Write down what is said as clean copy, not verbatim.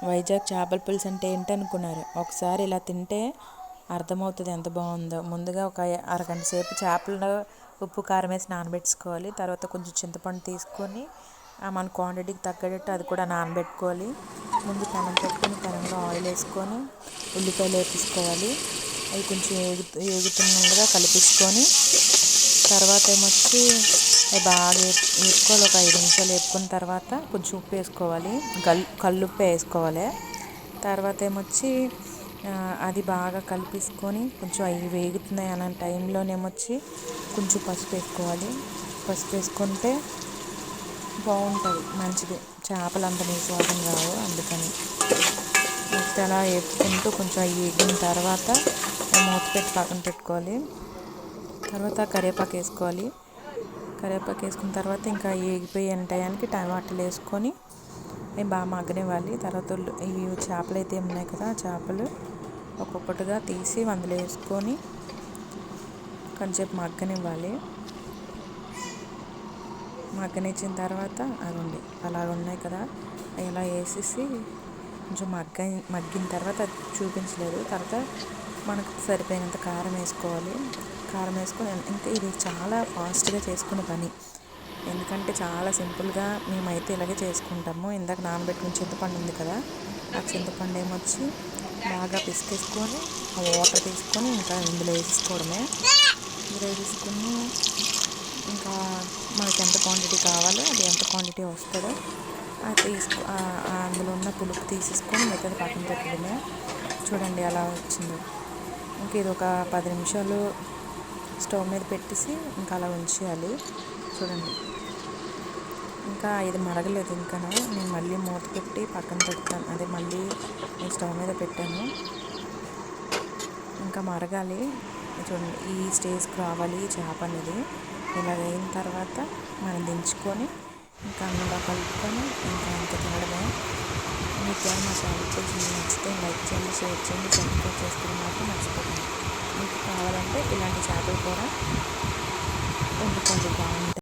వైజాగ్ చేపల పులుసు అంటే ఏంటనుకున్నారు? ఒకసారి ఇలా తింటే అర్థమవుతుంది ఎంత బాగుందో. ముందుగా ఒక అరగంట సేపు చేపలను ఉప్పు కారం వేసి నానబెట్టుకోవాలి. తర్వాత కొంచెం చింతపండు తీసుకొని మన క్వాంటిటీకి తగ్గట్టు అది కూడా నానబెట్టుకోవాలి. ముందు పెనం పెట్టుకొని పెనంలో ఆయిల్ వేసుకొని ఉల్లిపాయలు వేపించుకోవాలి. అవి కొంచెం ఏగుతున్నగా కలిపించుకొని తర్వాత ఏమొచ్చి బాగా వేపుకోవాలి. ఒక 5 నిమిషాలు వేపుకున్న తర్వాత కొంచెం ఉప్పు వేసుకోవాలి. కల్లుప్పు వేసుకోవాలి. తర్వాత ఏమొచ్చి అది బాగా కలిపేసుకొని కొంచెం అవి వేగుతున్నాయి అన్న టైంలోనేమొచ్చి కొంచెం పసుపు వేసుకోవాలి. పసుపు వేసుకుంటే బాగుంటుంది, మంచిది. చేపలు అంత నీసు వాసన రావు. అందుకని నెక్స్ట్ అలా వేపుకుంటూ కొంచెం అవి వేగిన తర్వాత మూత పెట్టి పక్కన పెట్టుకోవాలి. తర్వాత కరివేపాకు వేసుకోవాలి. కరివేపాకు వేసుకున్న తర్వాత ఇంకా వేగిపోయే టయానికి టమాటాలు వేసుకొని బాగా మగ్గనివ్వాలి. తర్వాత ఈ చేపలు అయితే ఉన్నాయి కదా, చేపలు ఒక్కొక్కటిగా తీసి అందులో వేసుకొని కొంచెంసేపు మగ్గనివ్వాలి. మగ్గనిచ్చిన తర్వాత అదండి అలాగ ఉన్నాయి కదా, ఇలా వేసేసి కొంచెం మగ్గిన తర్వాత చూపించలేదు. తర్వాత మనకు సరిపోయినంత కారం వేసుకోవాలి. కారం వేసుకొని ఇంకా ఇది చాలా ఫాస్ట్గా చేసుకునే పని, ఎందుకంటే చాలా సింపుల్గా మేమైతే ఇలాగే చేసుకుంటాము. ఇందాక నానబెట్టుకున్న చింతపండు ఉంది కదా, ఆ చింతపండు ఏమొచ్చి బాగా పిసికేసుకొని ఆ వాటర్ తీసుకొని ఇంకా ఇందులో వేసుకోవడమే. ఇందులో వేసుకుని ఇంకా మనకి ఎంత క్వాంటిటీ కావాలో అది ఎంత క్వాంటిటీ వస్తుందో అది అందులో ఉన్న పులుపు తీసేసుకొని మిగతాది పక్కన పెట్టడమే. చూడండి అలా వచ్చింది. ఇంకా ఇది ఒక 10 నిమిషాలు స్టవ్ మీద పెట్టేసి ఇంకా అలా ఉంచేయాలి. చూడండి ఇంకా ఇది మరగలేదు. ఇంకా నేను మళ్ళీ మూత పెట్టి పక్కన పెడతాను. అదే మళ్ళీ నేను స్టవ్ మీద పెట్టాను. ఇంకా మరగాలి. చూడండి ఈ స్టేజ్కి రావాలి ఈ చేప అనేది. ఇలాగ అయిన తర్వాత మనం దించుకొని ఇంకా అన్నంలో కలుపుకొని ఇంకా అంత తినడమే. మీకు మా ఛానల్ కొంచెం నచ్చితే లైక్ చేయండి, షేర్ చేయండి, సబ్స్క్రైబ్ చేసుకుని మాత్రం మర్చిపోకండి. మీకు కావాలంటే ఇలాంటి చేపలు కూడా వండుకోండి, బాగుంటాయి.